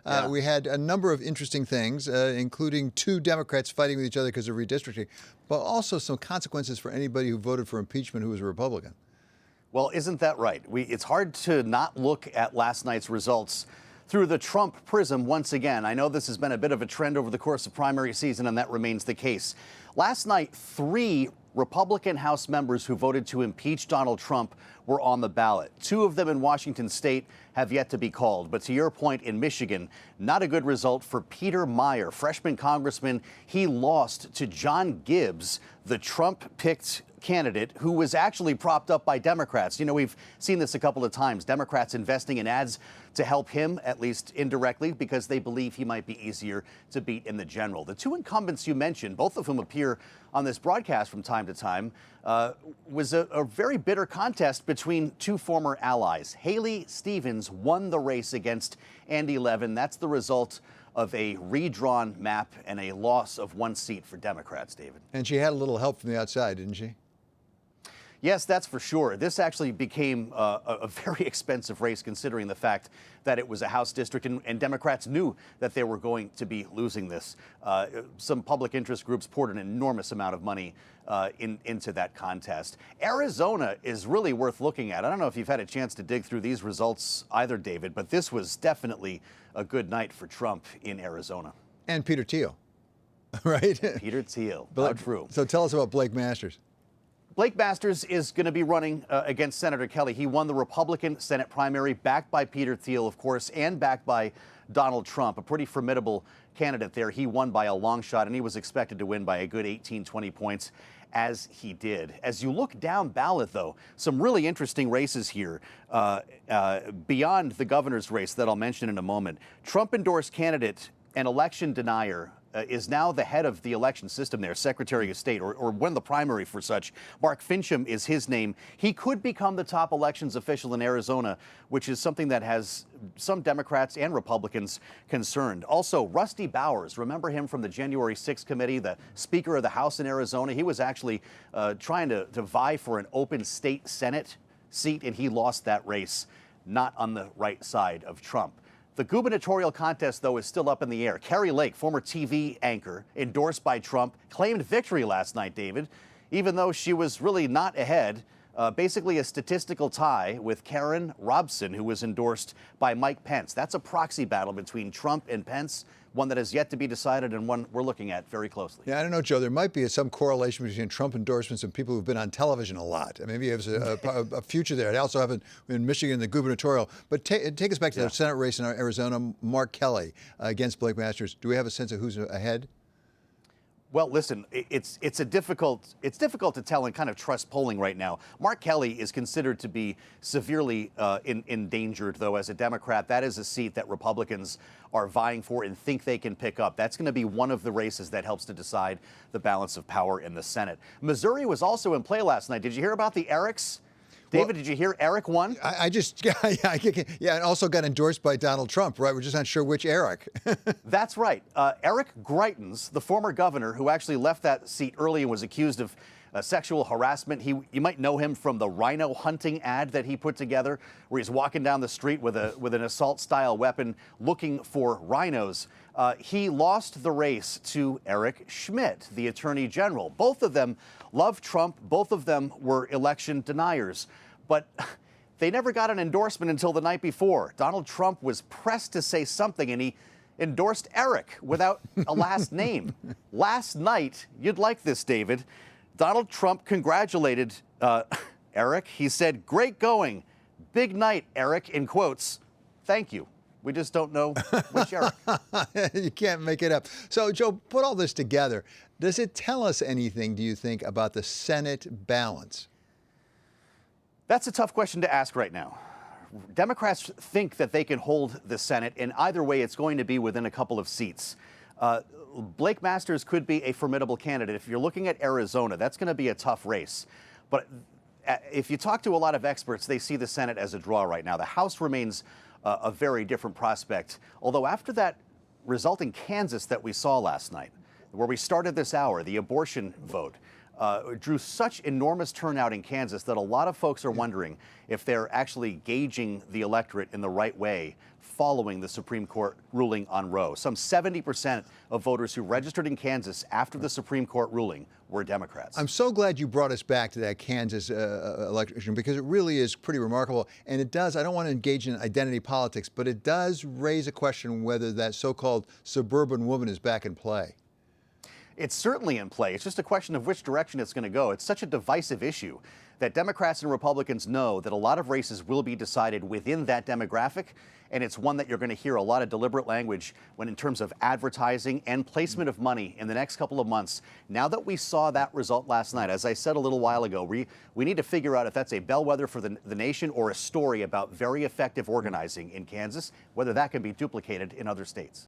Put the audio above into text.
Yeah. We had a number of interesting things, including two Democrats fighting with each other because of redistricting, but also some consequences for anybody who voted for impeachment who was a Republican. Well, isn't that right? It's hard to not look at last night's results through the Trump prism once again. I know this has been a bit of a trend over the course of primary season, and that remains the case. Last night, 3 Republican House members who voted to impeach Donald Trump were on the ballot. 2 of them in Washington state have yet to be called. But to your point, in Michigan, not a good result for Peter Meijer, freshman congressman. He lost to John Gibbs, the Trump-picked candidate who was actually propped up by Democrats. You know, we've seen this a couple of times. Democrats investing in ads to help him, at least indirectly, because they believe he might be easier to beat in the general. The 2 incumbents you mentioned, both of whom appear on this broadcast from time to time, was a very bitter contest between 2 former allies. Haley Stevens won the race against Andy Levin. That's the result of a redrawn map and a loss of 1 seat for Democrats, David. And she had a little help from the outside, didn't she? Yes, that's for sure. This actually became a very expensive race, considering the fact that it was a House district, and Democrats knew that they were going to be losing this. Some public interest groups poured an enormous amount of money into that contest. Arizona is really worth looking at. I don't know if you've had a chance to dig through these results either, David, but this was definitely a good night for Trump in Arizona. And Peter Thiel, right? Peter Thiel, How true. So tell us about Blake Masters. Blake Masters is going to be running against Senator Kelly. He won the Republican Senate primary, backed by Peter Thiel, of course, and backed by Donald Trump, a pretty formidable candidate there. He won by a long shot, and he was expected to win by a good 18, 20 points, as he did. As you look down ballot, though, some really interesting races here beyond the governor's race that I'll mention in a moment. Trump-endorsed candidate and election denier is now the head of the election system there, Secretary of State, or won the primary for such. Mark Fincham is his name. He could become the top elections official in Arizona, which is something that has some Democrats and Republicans concerned. Also, Rusty Bowers, remember him from the January 6th committee, the Speaker of the House in Arizona? He was actually trying to vie for an open state Senate seat, and he lost that race, not on the right side of Trump. The gubernatorial contest, though, is still up in the air. Kari Lake, former TV anchor, endorsed by Trump, claimed victory last night, David, even though she was really not ahead. Basically a statistical tie with Karen Robson, who was endorsed by Mike Pence. That's a proxy battle between Trump and Pence, one that has yet to be decided and one we're looking at very closely. Yeah, I don't know, Joe. There might be some correlation between Trump endorsements and people who've been on television a lot. Maybe there's a future there. I also have in Michigan the gubernatorial. But take us back to the Senate race in Arizona. Mark Kelly against Blake Masters. Do we have a sense of who's ahead? Well, listen, it's difficult to tell and kind of trust polling right now. Mark Kelly is considered to be severely endangered, though, as a Democrat. That is a seat that Republicans are vying for and think they can pick up. That's going to be one of the races that helps to decide the balance of power in the Senate. Missouri was also in play last night. Did you hear about the Erics? David, did you hear Eric won? Yeah, and also got endorsed by Donald Trump, right? We're just not sure which Eric. That's right. Eric Greitens, the former governor who actually left that seat early and was accused of sexual harassment. You might know him from the rhino hunting ad that he put together, where he's walking down the street with an assault-style weapon looking for rhinos. He lost the race to Eric Schmidt, the attorney general. Both of them love Trump. Both of them were election deniers. But they never got an endorsement until the night before. Donald Trump was pressed to say something, and he endorsed Eric without a last name. Last night, you'd like this, David, Donald Trump congratulated Eric. He said, "Great going. Big night, Eric," in quotes. Thank you. We just don't know which Eric. You can't make it up. So, Joe, put all this together. Does it tell us anything, do you think, about the Senate balance? That's a tough question to ask right now. Democrats think that they can hold the Senate, and either way, it's going to be within a couple of seats. Blake Masters could be a formidable candidate. If you're looking at Arizona, that's going to be a tough race. But if you talk to a lot of experts, they see the Senate as a draw right now. The House remains a very different prospect. Although after that result in Kansas that we saw last night, where we started this hour, the abortion vote, drew such enormous turnout in Kansas that a lot of folks are wondering if they're actually gauging the electorate in the right way following the Supreme Court ruling on Roe. Some 70% of voters who registered in Kansas after the Supreme Court ruling were Democrats. I'm so glad you brought us back to that Kansas election, because it really is pretty remarkable. And it does, I don't want to engage in identity politics, but it does raise a question whether that so-called suburban woman is back in play. It's certainly in play. It's just a question of which direction it's going to go. It's such a divisive issue that Democrats and Republicans know that a lot of races will be decided within that demographic, and it's one that you're going to hear a lot of deliberate language when in terms of advertising and placement of money in the next couple of months. Now that we saw that result last night, as I said a little while ago, we need to figure out if that's a bellwether for the nation or a story about very effective organizing in Kansas, whether that can be duplicated in other states.